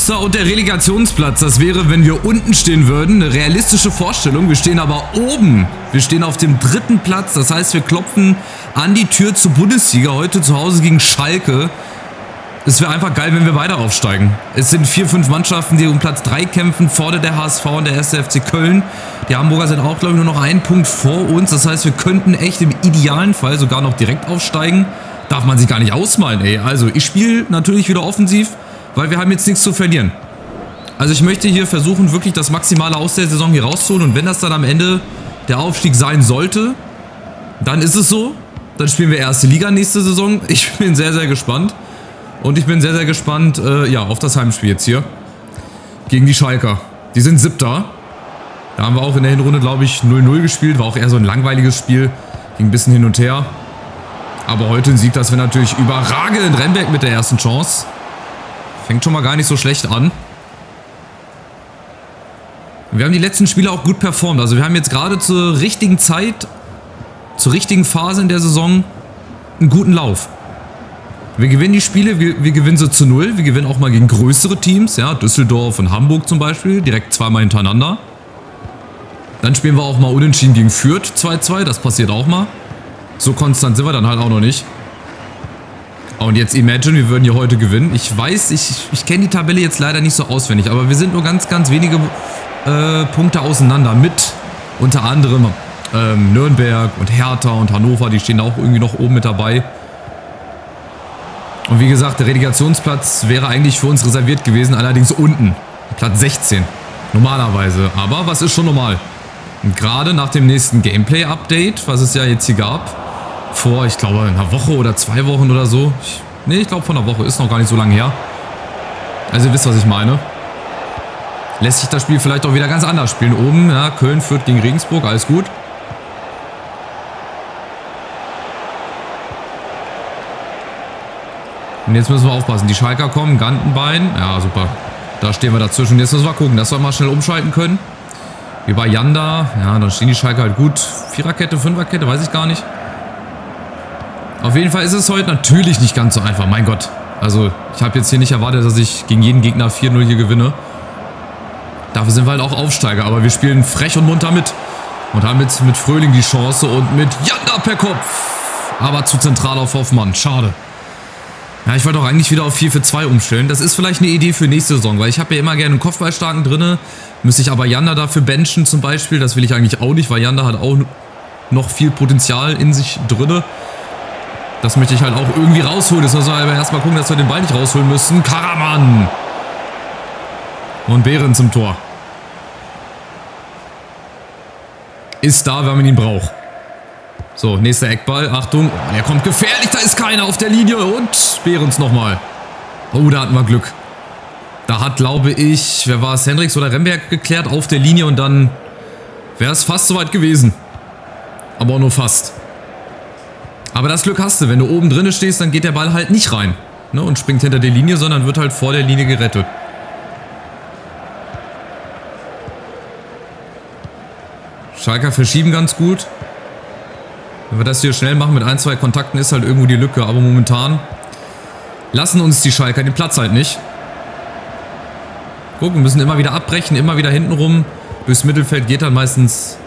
Münster und der Relegationsplatz. Das wäre, wenn wir unten stehen würden, eine realistische Vorstellung. Wir stehen aber oben. Wir stehen auf dem 3. Platz. Das heißt, wir klopfen an die Tür zur Bundesliga. Heute zu Hause gegen Schalke. Es wäre einfach geil, wenn wir weiter aufsteigen. Es sind 4, 5 Mannschaften, die um Platz 3 kämpfen. Vorne der HSV und der 1. FC Köln. Die Hamburger sind auch, glaube ich, nur noch einen Punkt vor uns. Das heißt, wir könnten echt im idealen Fall sogar noch direkt aufsteigen. Darf man sich gar nicht ausmalen, ey. Also, ich spiele natürlich wieder offensiv, weil wir haben jetzt nichts zu verlieren. Also ich möchte hier versuchen, wirklich das Maximale aus der Saison hier rauszuholen. Und wenn das dann am Ende der Aufstieg sein sollte, dann ist es so. Dann spielen wir 1. Liga nächste Saison. Ich bin sehr, sehr gespannt. Und ich bin sehr, sehr gespannt auf das Heimspiel jetzt hier. Gegen die Schalker. Die sind 7. Da haben wir auch in der Hinrunde, glaube ich, 0-0 gespielt. War auch eher so ein langweiliges Spiel. Ging ein bisschen hin und her. Aber heute ein Sieg, das wäre natürlich überragend. Remberg mit der ersten Chance. Fängt schon mal gar nicht so schlecht an. Wir haben die letzten Spiele auch gut performt. Also wir haben jetzt gerade zur richtigen Zeit, zur richtigen Phase in der Saison einen guten Lauf. Wir gewinnen die Spiele, wir gewinnen sie zu 0. Wir gewinnen auch mal gegen größere Teams. Ja, Düsseldorf und Hamburg zum Beispiel, direkt zweimal hintereinander. Dann spielen wir auch mal unentschieden gegen Fürth 2-2. Das passiert auch mal. So konstant sind wir dann halt auch noch nicht. Und jetzt imagine, wir würden hier heute gewinnen. Ich weiß, ich kenne die Tabelle jetzt leider nicht so auswendig, aber wir sind nur ganz, ganz wenige Punkte auseinander mit unter anderem Nürnberg und Hertha und Hannover, die stehen auch irgendwie noch oben mit dabei. Und wie gesagt, der Relegationsplatz wäre eigentlich für uns reserviert gewesen, allerdings unten, Platz 16, normalerweise. Aber was ist schon normal? Und gerade nach dem nächsten Gameplay-Update, was es ja jetzt hier gab, vor, ich glaube, einer Woche oder 2 Wochen oder so. Ich glaube vor einer Woche, ist noch gar nicht so lange her. Also ihr wisst, was ich meine. Lässt sich das Spiel vielleicht auch wieder ganz anders spielen. Oben, ja, Köln führt gegen Regensburg, alles gut. Und jetzt müssen wir aufpassen. Die Schalker kommen, Gantenbein. Ja, super. Da stehen wir dazwischen. Jetzt müssen wir gucken, dass wir mal schnell umschalten können. Wie bei Janda. Ja, dann stehen die Schalker halt gut. 4er-Kette, 5er-Kette, weiß ich gar nicht. Auf jeden Fall ist es heute natürlich nicht ganz so einfach. Mein Gott. Also, ich habe jetzt hier nicht erwartet, dass ich gegen jeden Gegner 4-0 hier gewinne. Dafür sind wir halt auch Aufsteiger. Aber wir spielen frech und munter mit. Und haben jetzt mit Fröhling die Chance und mit Janda per Kopf. Aber zu zentral auf Hoffmann. Schade. Ja, ich wollte auch eigentlich wieder auf 4-4-2 umstellen. Das ist vielleicht eine Idee für nächste Saison, weil ich habe ja immer gerne einen Kopfballstarken drinne. Müsste ich aber Janda dafür benchen zum Beispiel. Das will ich eigentlich auch nicht, weil Janda hat auch noch viel Potenzial in sich drinne. Das möchte ich halt auch irgendwie rausholen. Jetzt müssen wir aber erstmal gucken, dass wir den Ball nicht rausholen müssen. Karaman! Und Behren zum Tor. Ist da, wenn man ihn braucht. So, nächster Eckball. Achtung, oh, der kommt gefährlich. Da ist keiner auf der Linie. Und Behrens nochmal. Oh, da hatten wir Glück. Da hat, glaube ich, wer war es? Hendricks oder Remberg geklärt auf der Linie. Und dann wäre es fast soweit gewesen. Aber auch nur fast. Aber das Glück hast du. Wenn du oben drin stehst, dann geht der Ball halt nicht rein. Ne, und springt hinter der Linie, sondern wird halt vor der Linie gerettet. Schalker verschieben ganz gut. Wenn wir das hier schnell machen mit 1, 2 Kontakten, ist halt irgendwo die Lücke. Aber momentan lassen uns die Schalker den Platz halt nicht. Guck, wir müssen immer wieder abbrechen, immer wieder hinten rum. Durchs Mittelfeld geht dann meistens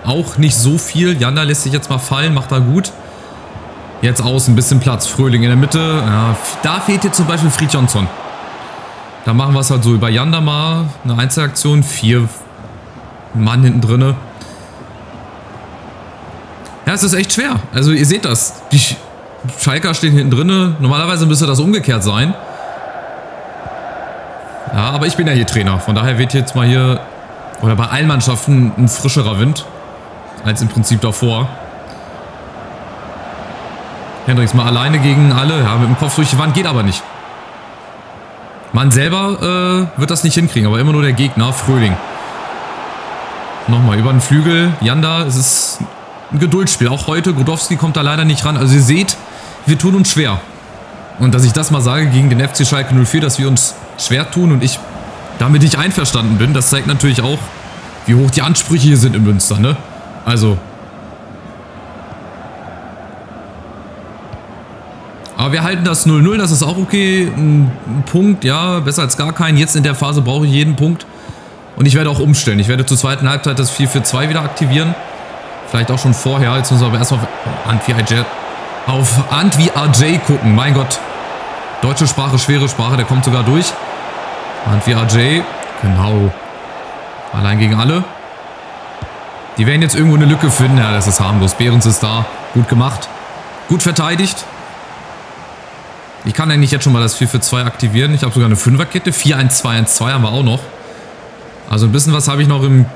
auch nicht so viel. Janda lässt sich jetzt mal fallen, macht da gut. Jetzt außen, ein bisschen Platz. Fröhling in der Mitte. Ja, da fehlt jetzt zum Beispiel Fried Johnson. Da machen wir es halt so über Janda mal. Eine Einzelaktion. 4 Mann hinten drinne. Ja, es ist echt schwer. Also ihr seht das. Die Schalker stehen hinten drinne. Normalerweise müsste das umgekehrt sein. Ja, aber ich bin ja hier Trainer. Von daher weht jetzt mal hier, oder bei allen Mannschaften, ein frischerer Wind. Als im Prinzip davor. Hendricks mal alleine gegen alle. Ja, mit dem Kopf durch die Wand geht aber nicht. Man selber wird das nicht hinkriegen, aber immer nur der Gegner, Fröhling. Nochmal über den Flügel. Janda, es ist ein Geduldsspiel. Auch heute, Godowski kommt da leider nicht ran. Also ihr seht, wir tun uns schwer. Und dass ich das mal sage gegen den FC Schalke 04, dass wir uns schwer tun und ich damit nicht einverstanden bin, das zeigt natürlich auch, wie hoch die Ansprüche hier sind in Münster, ne? Also. Aber wir halten das 0-0, das ist auch okay. Ein Punkt, ja, besser als gar keinen. Jetzt in der Phase brauche ich jeden Punkt. Und ich werde auch umstellen. Ich werde zur zweiten Halbzeit das 4-4-2 wieder aktivieren. Vielleicht auch schon vorher. Jetzt müssen wir aber erstmal auf Antwi Ajay gucken. Mein Gott. Deutsche Sprache, schwere Sprache, der kommt sogar durch. Antwi Ajay. Genau. Allein gegen alle. Die werden jetzt irgendwo eine Lücke finden. Ja, das ist harmlos. Behrens ist da. Gut gemacht. Gut verteidigt. Ich kann eigentlich jetzt schon mal das 4-4-2 aktivieren. Ich habe sogar eine 5er-Kette. 4-1-2-1-2 haben wir auch noch. Also ein bisschen was habe ich noch im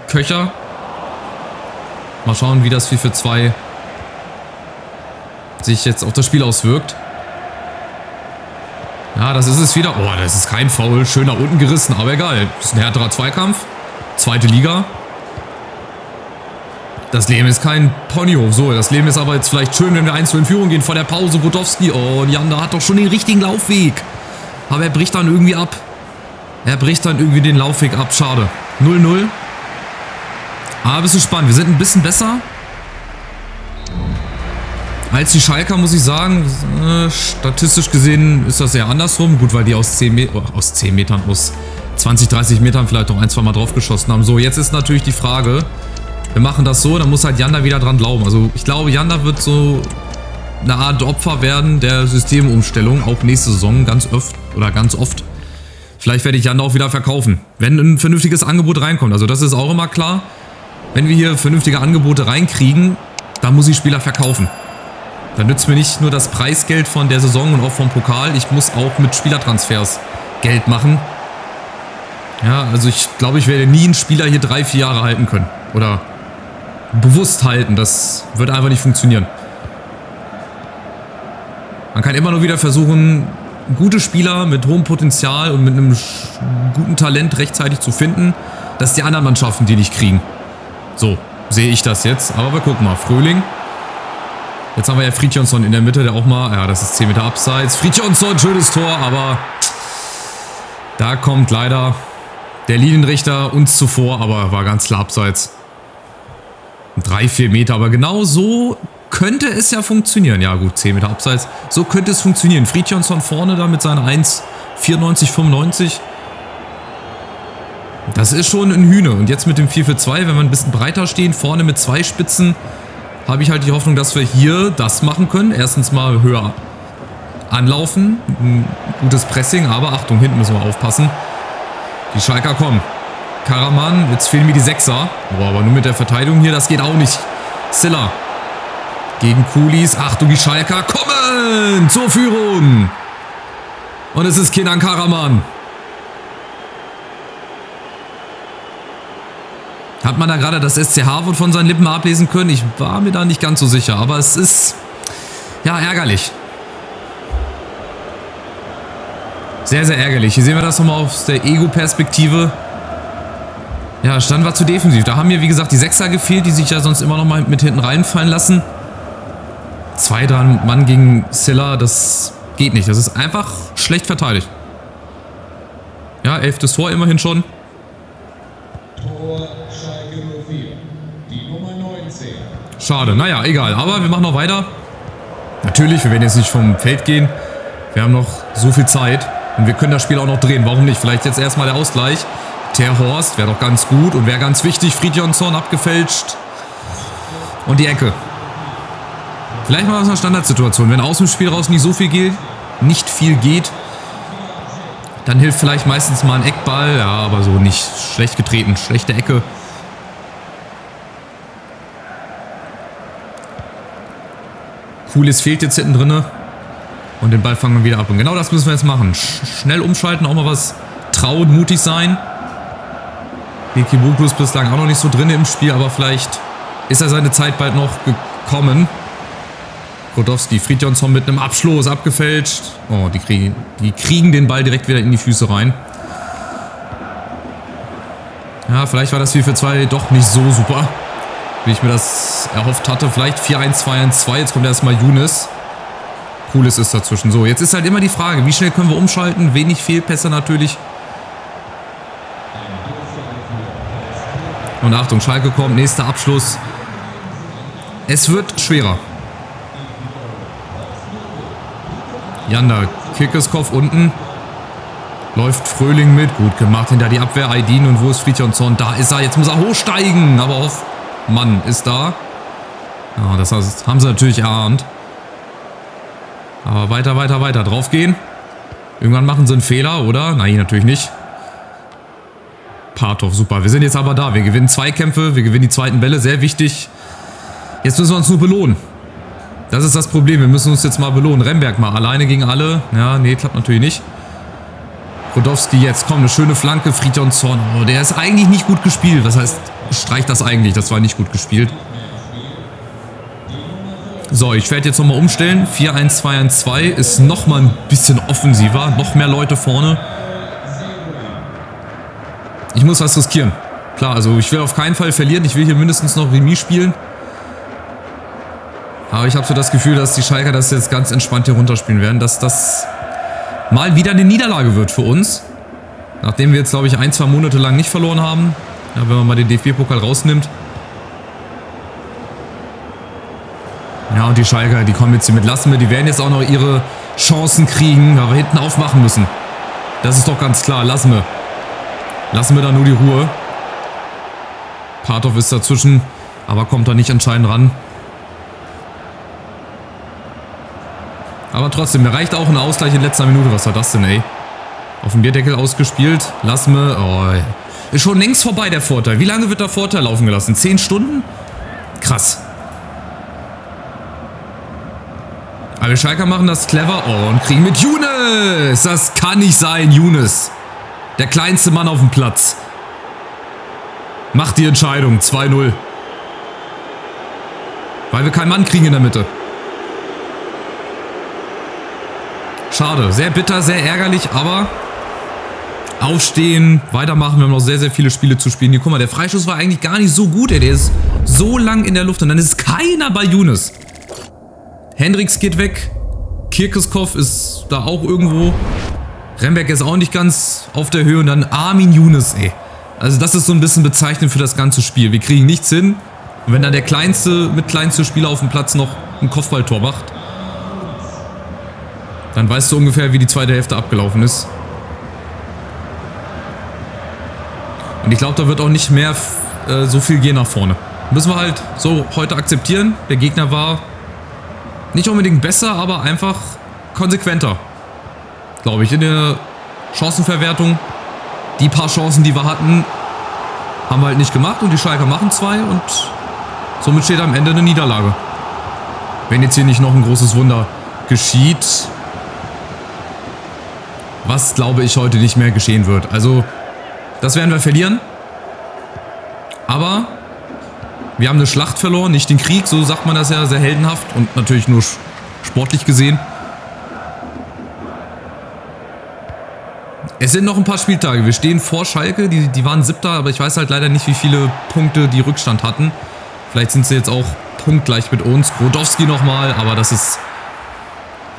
Köcher. Mal schauen, wie das 4-4-2 sich jetzt auf das Spiel auswirkt. Ja, das ist es wieder. Oh, das ist kein Foul. Schön nach unten gerissen, aber egal. Das ist ein härterer Zweikampf. Zweite Liga. Das Leben ist kein Ponyhof. So, das Leben ist aber jetzt vielleicht schön, wenn wir 1-0 in Führung gehen vor der Pause. Budowski. Oh, und Janda hat doch schon den richtigen Laufweg. Aber er bricht dann irgendwie ab. Er bricht dann irgendwie den Laufweg ab. Schade. 0-0. Aber bist du spannend. Wir sind ein bisschen besser als die Schalker, muss ich sagen. Statistisch gesehen ist das eher andersrum. Gut, weil die aus 10 Metern, aus 20, 30 Metern vielleicht noch ein, zwei Mal drauf geschossen haben. So, jetzt ist natürlich die Frage, wir machen das so, dann muss halt Janda wieder dran glauben. Also ich glaube, Janda wird so eine Art Opfer werden der Systemumstellung, auch nächste Saison ganz oft. Vielleicht werde ich Janda auch wieder verkaufen, wenn ein vernünftiges Angebot reinkommt. Also das ist auch immer klar. Wenn wir hier vernünftige Angebote reinkriegen, dann muss ich Spieler verkaufen. Dann nützt mir nicht nur das Preisgeld von der Saison und auch vom Pokal. Ich muss auch mit Spielertransfers Geld machen. Ja, also ich glaube, ich werde nie einen Spieler hier 3-4 Jahre halten können. Oder bewusst halten. Das wird einfach nicht funktionieren. Man kann immer nur wieder versuchen, gute Spieler mit hohem Potenzial und mit einem guten Talent rechtzeitig zu finden, dass die anderen Mannschaften die nicht kriegen. So sehe ich das jetzt. Aber wir gucken mal. Fröhling. Jetzt haben wir ja Fridtjonsson in der Mitte, der auch mal... Ja, das ist 10 Meter abseits. Fridtjonsson, schönes Tor, aber da kommt leider der Linienrichter uns zuvor, aber war ganz klar abseits. 3-4 Meter, aber genau so könnte es ja funktionieren. Ja gut, 10 Meter abseits. So könnte es funktionieren. Fridtjonsson vorne da mit seiner 1,94,95. Das ist schon ein Hühner. Und jetzt mit dem 4-4-2, wenn wir ein bisschen breiter stehen, vorne mit 2 Spitzen, habe ich halt die Hoffnung, dass wir hier das machen können. Erstens mal höher anlaufen. Ein gutes Pressing, aber Achtung, hinten müssen wir aufpassen. Die Schalker kommen. Karaman, jetzt fehlen mir die Sechser. Boah, aber nur mit der Verteidigung hier, das geht auch nicht. Silla gegen Kulis. Achtung, die Schalker kommen zur Führung. Und es ist Kenan Karaman. Hat man da gerade das SCH-Wort von seinen Lippen ablesen können? Ich war mir da nicht ganz so sicher, aber es ist ja ärgerlich. Sehr, sehr ärgerlich. Hier sehen wir das nochmal aus der Ego-Perspektive. Ja, Stand war zu defensiv. Da haben mir, wie gesagt, die Sechser gefehlt, die sich ja sonst immer noch mal mit hinten reinfallen lassen. 2, 3 Mann gegen Silla, das geht nicht. Das ist einfach schlecht verteidigt. Ja, 11. Tor immerhin schon. Tor Schalke 04, die Nummer 19. Schade, naja, egal. Aber wir machen noch weiter. Natürlich, wir werden jetzt nicht vom Feld gehen. Wir haben noch so viel Zeit. Und wir können das Spiel auch noch drehen. Warum nicht? Vielleicht jetzt erstmal der Ausgleich. Ter Horst wäre doch ganz gut und wäre ganz wichtig. Fridtjonsson abgefälscht. Und die Ecke. Vielleicht mal aus einer Standardsituation. Wenn aus dem Spiel raus nicht so viel geht, nicht viel geht, dann hilft vielleicht meistens mal ein Eckball. Ja, aber so nicht schlecht getreten. Schlechte Ecke. Cooles fehlt jetzt hinten drin. Und den Ball fangen wir wieder ab. Und genau das müssen wir jetzt machen. Schnell umschalten, auch mal was trauen, mutig sein. Kiboko ist bislang auch noch nicht so drin im Spiel, aber vielleicht ist er seine Zeit bald noch gekommen. Brodowski, Fridtjonsson mit einem Abschluss abgefälscht. Oh, die kriegen den Ball direkt wieder in die Füße rein. Ja, vielleicht war das 4-4-2 doch nicht so super, wie ich mir das erhofft hatte. Vielleicht 4-1-2-1-2. Jetzt kommt erstmal Younes. Cooles ist dazwischen. So, jetzt ist halt immer die Frage, wie schnell können wir umschalten? Wenig Fehlpässe natürlich. Und Achtung, Schalke kommt, nächster Abschluss. Es wird schwerer. Janda, Kirkeskopf unten. Läuft Fröhling mit. Gut gemacht. Hinter die Abwehr Aydin. Und wo ist Fridtjonsson? Da ist er. Jetzt muss er hochsteigen. Aber Hoffmann ist da. Ja, das haben sie natürlich erahnt. Aber weiter, weiter, weiter. Draufgehen. Irgendwann machen sie einen Fehler, oder? Nein, natürlich nicht. Partov, super. Wir sind jetzt aber da. Wir gewinnen Zweikämpfe. Wir gewinnen die zweiten Bälle. Sehr wichtig. Jetzt müssen wir uns nur belohnen. Das ist das Problem. Wir müssen uns jetzt mal belohnen. Remberg mal alleine gegen alle. Ja, nee, klappt natürlich nicht. Rodowski jetzt. Komm, eine schöne Flanke. Fridtjonsson. Oh, der ist eigentlich nicht gut gespielt. Was heißt, streicht das eigentlich? Das war nicht gut gespielt. So, ich werde jetzt nochmal umstellen. 4-1-2-1-2 ist nochmal ein bisschen offensiver. Noch mehr Leute vorne. Ich muss was riskieren. Klar, also ich will auf keinen Fall verlieren. Ich will hier mindestens noch Remis spielen. Aber ich habe so das Gefühl, dass die Schalker das jetzt ganz entspannt hier runterspielen werden. Dass das mal wieder eine Niederlage wird für uns. Nachdem wir jetzt, glaube ich, 1-2 Monate lang nicht verloren haben. Ja, wenn man mal den DFB-Pokal rausnimmt. Ja, und die Schalker, die kommen jetzt hier mit Lassme. Die werden jetzt auch noch ihre Chancen kriegen, aber hinten aufmachen müssen. Das ist doch ganz klar. Lassen wir da nur die Ruhe. Partov ist dazwischen, aber kommt da nicht entscheidend ran. Aber trotzdem, mir reicht auch ein Ausgleich in letzter Minute. Was war das denn, ey? Auf dem Bierdeckel ausgespielt. Lassme. Oh, ist schon längst vorbei, der Vorteil. Wie lange wird der Vorteil laufen gelassen? 10 Stunden? Krass. Aber die Schalker machen das clever. Oh, und kriegen mit Younes. Das kann nicht sein, Younes. Der kleinste Mann auf dem Platz. Macht die Entscheidung. 2-0. Weil wir keinen Mann kriegen in der Mitte. Schade. Sehr bitter, sehr ärgerlich, aber aufstehen, weitermachen. Wir haben noch sehr, sehr viele Spiele zu spielen. Hier, guck mal, der Freischuss war eigentlich gar nicht so gut. Ey. Der ist so lang in der Luft und dann ist keiner bei Younes. Hendricks geht weg. Kirkeskopf ist da auch irgendwo. Remberg ist auch nicht ganz auf der Höhe. Und dann Armin Younes, ey. Also das ist so ein bisschen bezeichnend für das ganze Spiel. Wir kriegen nichts hin. Und wenn dann der kleinste Spieler auf dem Platz noch ein Kopfballtor macht, dann weißt du ungefähr, wie die zweite Hälfte abgelaufen ist. Und ich glaube, da wird auch nicht mehr so viel gehen nach vorne. Müssen wir halt so heute akzeptieren. Der Gegner war nicht unbedingt besser, aber einfach konsequenter. Glaube ich, in der Chancenverwertung. Die paar Chancen, die wir hatten, haben wir halt nicht gemacht. Und die Schalker machen 2 und somit steht am Ende eine Niederlage. Wenn jetzt hier nicht noch ein großes Wunder geschieht. Was, glaube ich, heute nicht mehr geschehen wird. Also, das werden wir verlieren. Aber wir haben eine Schlacht verloren, nicht den Krieg. So sagt man das ja sehr heldenhaft. Und natürlich nur sportlich gesehen. Es sind noch ein paar Spieltage. Wir stehen vor Schalke. Die waren 7. Aber ich weiß halt leider nicht, wie viele Punkte die Rückstand hatten. Vielleicht sind sie jetzt auch punktgleich mit uns. Rodowski nochmal. Aber das ist,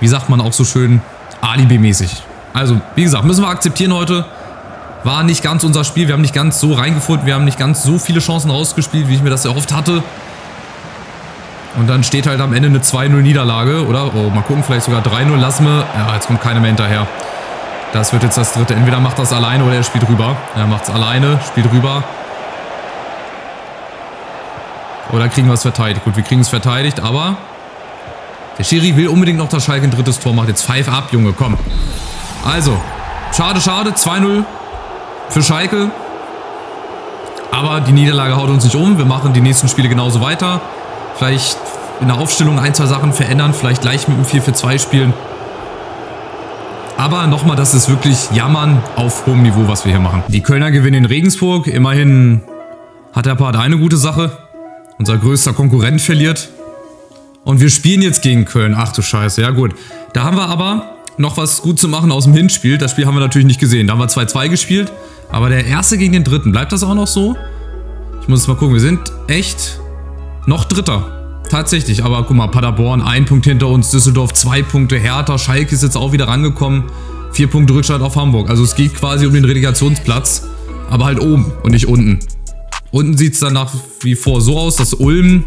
wie sagt man auch so schön, Alibi-mäßig. Also, wie gesagt, müssen wir akzeptieren heute. War nicht ganz unser Spiel. Wir haben nicht ganz so reingefunden. Wir haben nicht ganz so viele Chancen rausgespielt, wie ich mir das erhofft hatte. Und dann steht halt am Ende eine 2-0 Niederlage. Oder, oh, mal gucken, vielleicht sogar 3-0. Lassme. Ja, jetzt kommt keiner mehr hinterher. Das wird jetzt das dritte. Entweder macht das alleine oder er spielt rüber. Er macht es alleine, spielt rüber. Oder kriegen wir es verteidigt. Gut, wir kriegen es verteidigt, aber der Schiri will unbedingt noch, dass Schalke ein drittes Tor macht. Jetzt pfeif ab, Junge, komm. Also, schade, schade. 2-0 für Schalke. Aber die Niederlage haut uns nicht um. Wir machen die nächsten Spiele genauso weiter. Vielleicht in der Aufstellung 1, 2 Sachen verändern. Vielleicht gleich mit einem 4-4-2 spielen. Aber nochmal, das ist wirklich Jammern auf hohem Niveau, was wir hier machen. Die Kölner gewinnen in Regensburg. Immerhin hat der Part eine gute Sache. Unser größter Konkurrent verliert. Und wir spielen jetzt gegen Köln. Ach du Scheiße, ja gut. Da haben wir aber noch was gut zu machen aus dem Hinspiel. Das Spiel haben wir natürlich nicht gesehen. Da haben wir 2-2 gespielt. Aber der erste gegen den dritten. Bleibt das auch noch so? Ich muss jetzt mal gucken. Wir sind echt noch Dritter. Tatsächlich. Aber guck mal, Paderborn 1 Punkt hinter uns. Düsseldorf 2 Punkte. Hertha, Schalke ist jetzt auch wieder rangekommen. 4 Punkte Rückstand auf Hamburg. Also es geht quasi um den Relegationsplatz. Aber halt oben und nicht unten. Unten sieht es dann nach wie vor so aus, dass Ulm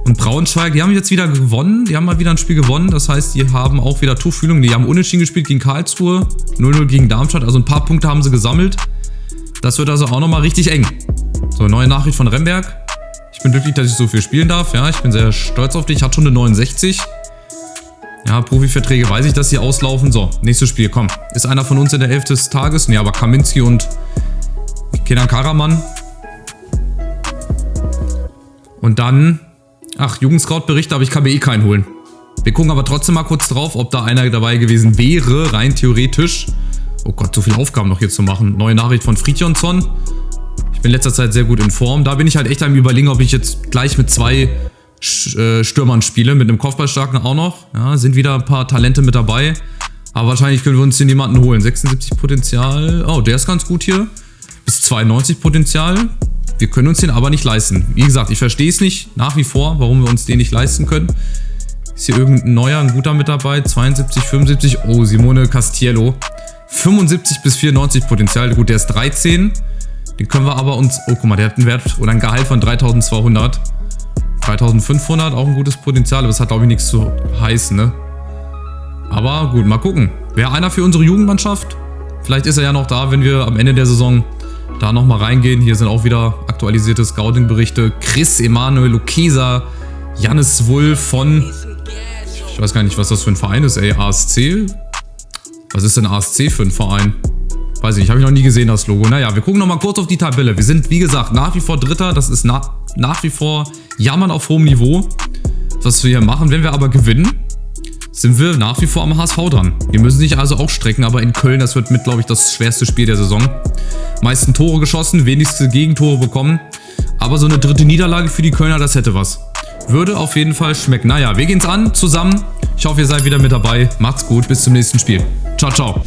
Und Braunschweig, die haben jetzt wieder gewonnen. Die haben mal wieder ein Spiel gewonnen. Das heißt, die haben auch wieder Tuchfühlung. Die haben unentschieden gespielt gegen Karlsruhe. 0-0 gegen Darmstadt. Also ein paar Punkte haben sie gesammelt. Das wird also auch nochmal richtig eng. So, neue Nachricht von Remberg. Ich bin glücklich, dass ich so viel spielen darf. Ja, ich bin sehr stolz auf dich. Hat schon eine 69. Ja, Profiverträge weiß ich, dass sie auslaufen. So, nächstes Spiel, komm. Ist einer von uns in der 11. des Tages? Ne, aber Kaminski und Kenan Karaman. Und dann... Ach, Jugendscout-Berichte, aber ich kann mir eh keinen holen. Wir gucken aber trotzdem mal kurz drauf, ob da einer dabei gewesen wäre, rein theoretisch. Oh Gott, so viele Aufgaben noch hier zu machen. Neue Nachricht von Fridjonsson. Ich bin in letzter Zeit sehr gut in Form. Da bin ich halt echt am Überlegen, ob ich jetzt gleich mit 2 Stürmern spiele. Mit einem Kopfballstarken auch noch. Ja, sind wieder ein paar Talente mit dabei. Aber wahrscheinlich können wir uns hier jemanden holen. 76 Potenzial. Oh, der ist ganz gut hier. Bis 92 Potenzial. Wir können uns den aber nicht leisten. Wie gesagt, ich verstehe es nicht nach wie vor, warum wir uns den nicht leisten können. Ist hier irgendein neuer, ein guter mit dabei? 72, 75. Oh, Simone Castiello. 75 bis 94 Potenzial. Gut, der ist 13. Den können wir aber uns... Oh, guck mal, der hat einen Wert oder ein Gehalt von 3200. 3500, auch ein gutes Potenzial. Aber das hat, glaube ich, nichts zu heißen, ne? Aber gut, mal gucken. Wäre einer für unsere Jugendmannschaft? Vielleicht ist er ja noch da, wenn wir am Ende der Saison da nochmal reingehen. Hier sind auch wieder aktualisierte Scouting-Berichte. Chris, Emanuel, Lukesa, Jannis Wulff von... Ich weiß gar nicht, was das für ein Verein ist, ey. ASC? Was ist denn ASC für ein Verein? Weiß ich nicht, habe ich noch nie gesehen, das Logo. Naja, wir gucken nochmal kurz auf die Tabelle. Wir sind, wie gesagt, nach wie vor Dritter. Das ist nach wie vor Jammern auf hohem Niveau, was wir hier machen. Wenn wir aber gewinnen, sind wir nach wie vor am HSV dran. Wir müssen sich also auch strecken, aber in Köln, das wird mit, glaube ich, das schwerste Spiel der Saison. Meisten Tore geschossen, wenigste Gegentore bekommen. Aber so eine dritte Niederlage für die Kölner, das hätte was. Würde auf jeden Fall schmecken. Naja, wir gehen's an, zusammen. Ich hoffe, ihr seid wieder mit dabei. Macht's gut, bis zum nächsten Spiel. Ciao, ciao.